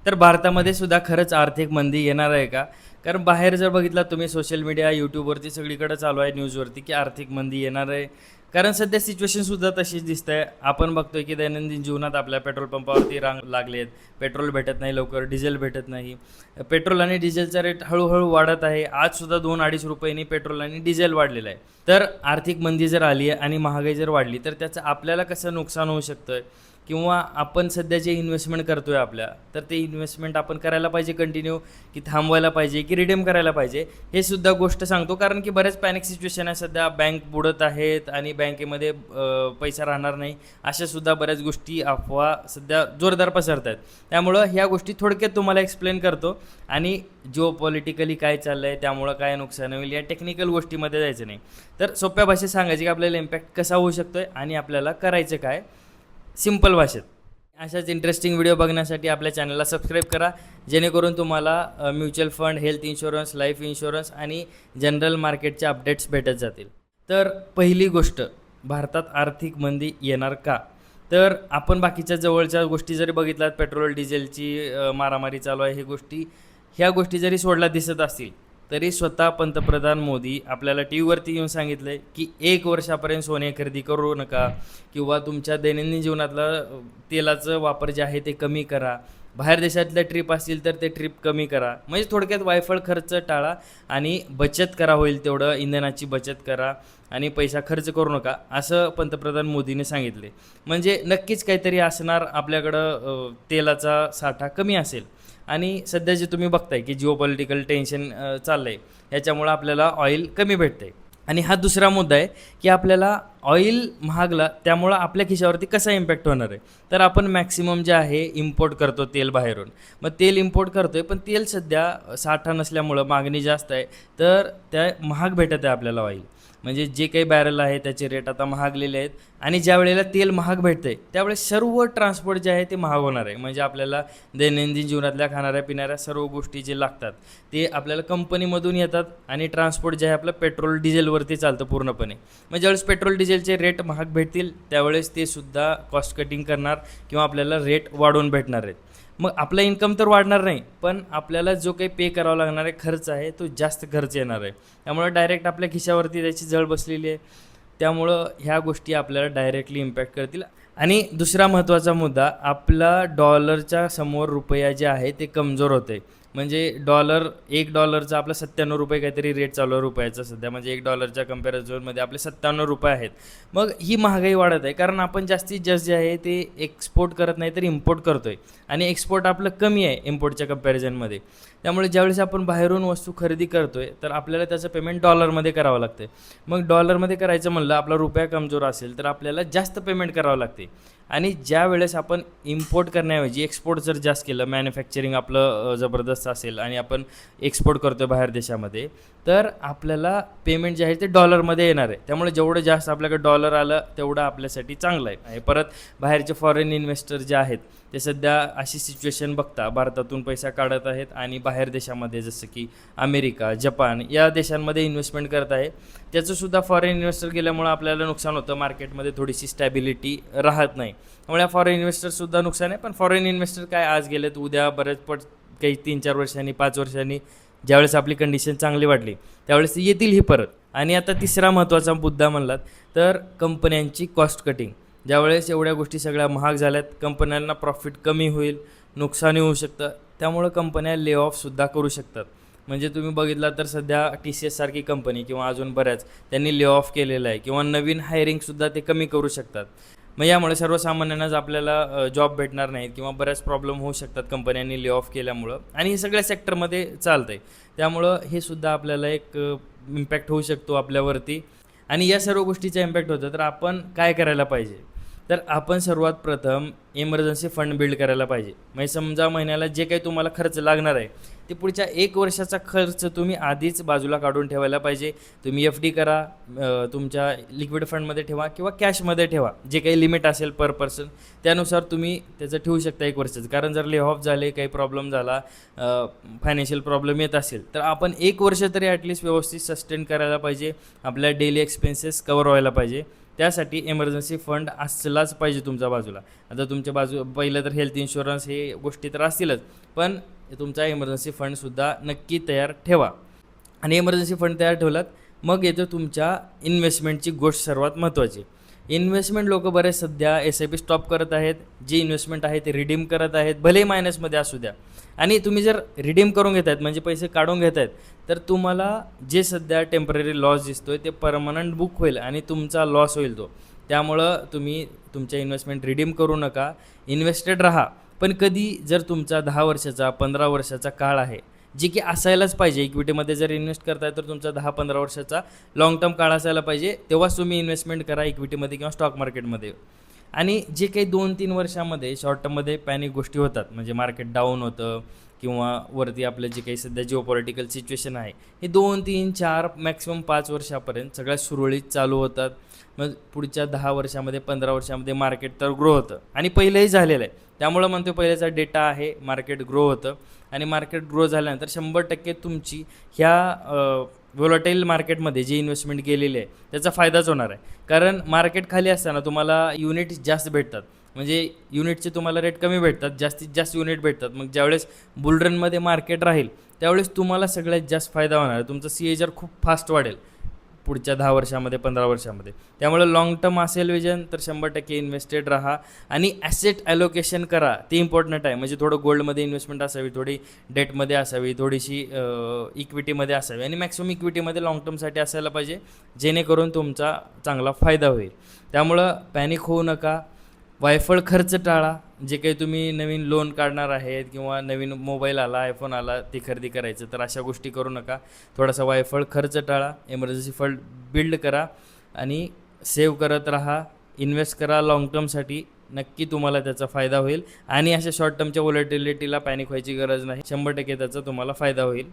तर भारतामध्ये सुद्धा खरंच आर्थिक मंदी येणार आहे का? कारण बाहेर जर बघितलं तुम्ही सोशल मीडिया, YouTubeवरती सगळीकडे चालू आहे न्यूजवरती की आर्थिक मंदी येणार आहे. कारण सध्या सिच्युएशनसुद्धा तशीच दिसते. आपण बघतोय की दैनंदिन जीवनात आपल्या पेट्रोल पंपावरती रांग लागले आहेत. पेट्रोल भेटत नाही लवकर, डिझेल भेटत नाही. पेट्रोल आणि डिझेलचा रेट हळूहळू वाढत आहे. आजसुद्धा 2-2.5 रुपयांनी पेट्रोल आणि डिझेल वाढलेलं आहे. तर आर्थिक मंदी जर आली आहे आणि महागाई जर वाढली तर त्याचं आपल्याला कसं नुकसान होऊ शकतं किंवा आपण सध्या जे इन्व्हेस्टमेंट करतोय आपल्या, तर ते इन्व्हेस्टमेंट आपण करायला पाहिजे कंटिन्यू की थांबवायला पाहिजे की रिडीम करायला पाहिजे, हे सुद्धा गोष्ट सांगतो. कारण की बरेच पॅनिक सिच्युएशन आहे सध्या. बँक बुडत आहेत आणि बँकेमध्ये पैसा राहणार नाही, अशा सुद्धा बऱ्याच गोष्टी अफवा सध्या जोरदार पसरत आहेत. त्यामुळं ह्या गोष्टी थोडक्यात तुम्हाला एक्सप्लेन करतो आणि जिओ पॉलिटिकली काय चाललं आहे, त्यामुळं काय नुकसान होईल या टेक्निकल गोष्टीमध्ये जायचं नाही. तर सोप्या भाषेत सांगायचे की आपल्याला इम्पॅक्ट कसा होऊ शकतो आणि आपल्याला करायचं काय, सिंपल भाषेत. अशाच इंटरेस्टिंग व्हिडिओ बघण्यासाठी आपल्या चॅनलला सबस्क्राईब करा, जेणेकरून तुम्हाला mutual fund, health insurance, life insurance आणि जनरल मार्केटचे अपडेट्स भेटत जातील. तर पहिली गोष्ट, भारतात आर्थिक मंदी येणार का? तर आपण बाकीच्या जवळच्या गोष्टी जरी बघितल्यात, पेट्रोल डिझेलची मारामारी चालू आहे, ह्या गोष्टी जरी सोडल्या दिसत असतील तरी स्वतः पंतप्रधान मोदी आपल्याला टी व्हीवरती येऊन सांगितलं आहे की 1 वर्षापर्यंत सोने खरेदी करू नका किंवा तुमच्या दैनंदिन जीवनातलं तेलाचं वापर जे आहे ते कमी करा. बाहेर देशातल्या ट्रिप असतील तर ते ट्रिप कमी करा. म्हणजे थोडक्यात वायफळ खर्च टाळा आणि बचत करा, होईल तेवढं इंधनाची बचत करा आणि पैसा खर्च करू नका, असं पंतप्रधान मोदीने सांगितले. म्हणजे नक्कीच काहीतरी असणार, आपल्याकडं तेलाचा साठा कमी असेल. आणि सध्या जे तुम्ही बघताय की जिओ पॉलिटिकल टेन्शन चाललं आहे, याच्यामुळं आपल्याला ऑइल कमी भेटतं आहे. आणि हा दुसरा मुद्दा आहे की आपल्याला ऑइल महागला त्यामुळं आपल्या खिशावरती कसा इम्पॅक्ट होणार आहे. तर आपण मॅक्सिमम जे आहे इम्पोर्ट करतो तेल बाहेरून. मग तेल इम्पोर्ट करतो आहे, पण तेल सध्या साठा नसल्यामुळं मागणी जास्त आहे, तर त्या महाग भेटत आहे आपल्याला ऑइल. म्हणजे जे काही बॅरल आहे त्याचे रेट आता महागलेले आहेत आणि ज्या वेळेला तेल महाग भेटते त्यावेळेस सर्व ट्रान्सपोर्ट जे आहे ते महाग होणार आहे. म्हणजे आपल्याला दैनंदिन जीवनातल्या खाणाऱ्या पिणाऱ्या सर्व गोष्टी जे लागतात ते आपल्याला कंपनीमधून येतात आणि ट्रान्सपोर्ट जे आहे आपलं पेट्रोल डिझेलवरती चालतं पूर्णपणे. मग ज्यावेळेस पेट्रोल डिझेलचे रेट महाग भेटतील त्यावेळेस ते सुद्धा कॉस्ट कटिंग करणार किंवा आपल्याला रेट वाढवून भेटणार आहेत. मग आपला इन्कम तर वाढणार नाही, पण आपल्याला जो काही पे करावा लागणार आहे खर्च आहे तो जास्त खर्च येणार आहे. त्यामुळं डायरेक्ट आपल्या खिशावरती त्याची जळ बसलेली आहे. त्यामुळं ह्या गोष्टी आपल्याला डायरेक्टली इम्पॅक्ट करतील. आणि दुसरा महत्त्वाचा मुद्दा, आपला डॉलरच्या समोर रुपया जे आहे ते कमजोर होते. म्हणजे $1 आपला 97 रुपये काहीतरी रेट चालू आहे रुपयाचा सध्या. म्हणजे $1च्या कम्पॅरिझनमध्ये आपले 97 रुपये आहेत. मग ही महागाई वाढत आहे कारण आपण जास्तीत जास्त जे आहे ते एक्सपोर्ट करत नाही तर इम्पोर्ट करतो आहे आणि एक्सपोर्ट आपलं कमी आहे इम्पोर्टच्या कम्पॅरिझनमध्ये. त्यामुळे ज्यावेळेस आपण बाहेरून वस्तू खरेदी करतो आहे तर आपल्याला त्याचं पेमेंट डॉलरमध्ये करावं लागतं. मग डॉलरमध्ये करायचं म्हणलं, आपला रुपया कमजोर असेल तर आपल्याला जास्त पेमेंट करावं लागते. आणि ज्या वेळेस आपण इम्पोर्ट करण्याऐवजी एक्सपोर्ट जर जास्त केलं, मॅन्युफॅक्चरिंग आपलं जबरदस्त असेल आणि आपण एक्सपोर्ट करतो बाहेर देशामध्ये, तर आपल्याला पेमेंट जे आहे ते डॉलरमध्ये येणार आहे. त्यामुळे जेवढं जास्त आपल्याकडे डॉलर आलं तेवढं आपल्यासाठी चांगलं आहे. परत बाहेरचे फॉरेन इन्व्हेस्टर जे आहेत ते सध्या अशी सिच्युएशन बघता भारतातून पैसा काढत आहेत आणि बाहेर देशामध्ये जसं की अमेरिका, जपान या देशांमध्ये इन्व्हेस्टमेंट करत आहे. त्याचंसुद्धा फॉरेन इन्व्हेस्टर गेल्यामुळं आपल्याला नुकसान होतं, मार्केटमध्ये थोडीशी स्टॅबिलिटी राहत नाही. त्यामुळे फॉरेन इन्व्हेस्टरसुद्धा नुकसान आहे. पण फॉरेन इन्व्हेस्टर काय आज गेलेत, उद्या बरेच काही 3-4 वर्षांनी, 5 वर्षांनी ज्यावेळेस आपली कंडिशन चांगली वाढली त्यावेळेस येतील ही परत. आणि आता तिसरा महत्त्वाचा मुद्दा म्हणलात तर कंपन्यांची कॉस्ट कटिंग. ज्यावेळेस एवढ्या गोष्टी सगळ्या महाग झाल्यात, कंपन्यांना प्रॉफिट कमी होईल, नुकसानही होऊ शकतं. त्यामुळं कंपन्या ले ऑफसुद्धा करू शकतात. म्हणजे तुम्ही बघितला तर सध्या TCS सारखी कंपनी किंवा अजून बऱ्याच त्यांनी ले ऑफ केलेलं आहे किंवा नवीन हायरिंगसुद्धा ते कमी करू शकतात. मग यामुळे सर्वसामान्यांनाच आपल्याला जॉब भेटणार नाहीत किंवा बऱ्याच प्रॉब्लेम होऊ शकतात कंपन्यांनी ले ऑफ केल्यामुळं. आणि हे सगळ्या सेक्टरमध्ये चालतं आहे. त्यामुळं हे सुद्धा आपल्याला एक इम्पॅक्ट होऊ शकतो आपल्यावरती. आणि या सर्व गोष्टीचा इम्पॅक्ट होतं तर आपण काय करायला पाहिजे, तर आपण सर्वात प्रथम इमर्जन्सी फंड बिल्ड करायला पाहिजे. म्हणजे समजा महिन्याला जे काही तुम्हाला खर्च लागणार आहे ते पुढच्या 1 वर्षाचा खर्च तुम्ही आधीच बाजूला काढून ठेवायला पाहिजे. तुम्ही FD करा, तुमच्या लिक्विड फंडमध्ये ठेवा किंवा कॅशमध्ये ठेवा. जे काही लिमिट असेल पर पर्सन त्यानुसार तुम्ही त्याचं ठेवू शकता 1 वर्षाचं. कारण जर ले ऑफ झाले, काही प्रॉब्लेम झाला, फायनान्शियल प्रॉब्लेम येत असेल तर आपण 1 वर्ष तरी ॲटलिस्ट व्यवस्थित सस्टेन करायला पाहिजे. आपल्या डेली एक्सपेन्सेस कवर व्हायला पाहिजे. त्यासाठी इमर्जन्सी फंड असलाच पाहिजे तुमच्या बाजूला. आता तुमच्या पहिलं तर हेल्थ इन्शुरन्स हे गोष्टी तर असतीलच, पण तुमचा इमर्जन्सी फंडसुद्धा नक्की तयार ठेवा. आणि इमर्जन्सी फंड तयार ठेवलात, मग येतो तुमच्या इन्व्हेस्टमेंटची गोष्ट सर्वात महत्त्वाची. इन्व्हेस्टमेंट लोक बरेच सध्या SIP स्टॉप करत आहेत. जे इन्व्हेस्टमेंट आहे ते रिडीम करत आहेत, भले मायनसमध्ये असू द्या. आणि तुम्ही जर रिडीम करून घेत आहेत म्हणजे पैसे काढून घेत आहेत, तर तुम्हाला जे सध्या टेम्पररी लॉस दिसतोय ते परमनंट बुक होईल आणि तुमचा लॉस होईल तो. त्यामुळं तुम्ही तुमच्या इन्व्हेस्टमेंट रिडीम करू नका, इन्व्हेस्टेड राहा. पण कधी जर तुमचा 10 वर्षाचा 15 वर्षाचा काळ आहे, जे की असायलाच पाहिजे, इक्विटीमध्ये जर इन्व्हेस्ट करताय तर तुमचा 10-15 वर्षाचा लाँग टर्म काळ असायला पाहिजे, तेव्हाच तुम्ही इन्व्हेस्टमेंट करा इक्विटीमध्ये किंवा स्टॉक मार्केटमध्ये. आणि जे काही 2-3 वर्षामध्ये शॉर्ट टर्ममध्ये पॅनिक गोष्टी होतात, म्हणजे मार्केट डाऊन होतं किंवा वरती आपलं जे काही सध्या जिओपॉलिटिकल सिच्युएशन आहे, हे 2-3-4 मॅक्सिमम 5 वर्षापर्यंत सगळ्या सुरळीत चालू होतात. मग पुढच्या 10 वर्षामध्ये 15 वर्षामध्ये मार्केट तर ग्रो होतं आणि पहिलंही झालेलं आहे. त्यामुळं म्हणतो पहिल्याचा डेटा आहे, मार्केट ग्रो होतं आणि मार्केट ग्रो झाल्यानंतर 100% तुमची ह्या व्होलटाईल मार्केटमध्ये जी इन्व्हेस्टमेंट गेलेली आहे त्याचा फायदाच होणार आहे. कारण मार्केट खाली असताना तुम्हाला युनिट जास्त भेटतात, म्हणजे युनिटचे तुम्हाला रेट कमी भेटतात, जास्तीत जास्त युनिट भेटतात. मग ज्यावेळेस बुलरनमध्ये मार्केट राहील त्यावेळेस तुम्हाला सगळ्यात जास्त फायदा होणार आहे. तुमचं CAGR खूप फास्ट वाढेल पुढच्या 10 वर्षामध्ये 15 वर्षामध्ये. त्यामुळे लाँग टर्म असेल विजन तर 100% इन्व्हेस्टेड राहा आणि ॲसेट ॲलोकेशन करा, ते इम्पॉर्टंट आहे. म्हणजे थोडं गोल्डमध्ये इन्व्हेस्टमेंट असावी, थोडी डेटमध्ये असावी, थोडीशी इक्विटीमध्ये असावी आणि मॅक्सिमम इक्विटीमध्ये लाँग टर्मसाठी असायला पाहिजे, जेणेकरून तुमचा चांगला फायदा होईल. त्यामुळं पॅनिक होऊ नका, वायफळ खर्च टाळा. जे काही तुम्ही नवीन लोन काढणार आहेत किंवा नवीन मोबाईल आला, आयफोन आला, ते खरेदी करायचं, तर अशा गोष्टी करू नका. थोडासा वायफळ खर्च टाळा, इमर्जन्सी फंड बिल्ड करा आणि सेव्ह करत राहा, इन्व्हेस्ट करा लाँग टर्मसाठी. नक्की तुम्हाला त्याचा फायदा होईल आणि अशा शॉर्ट टर्मच्या व्होलॅटिलिटीला पॅनिक व्हायची गरज नाही. 100% त्याचा तुम्हाला फायदा होईल.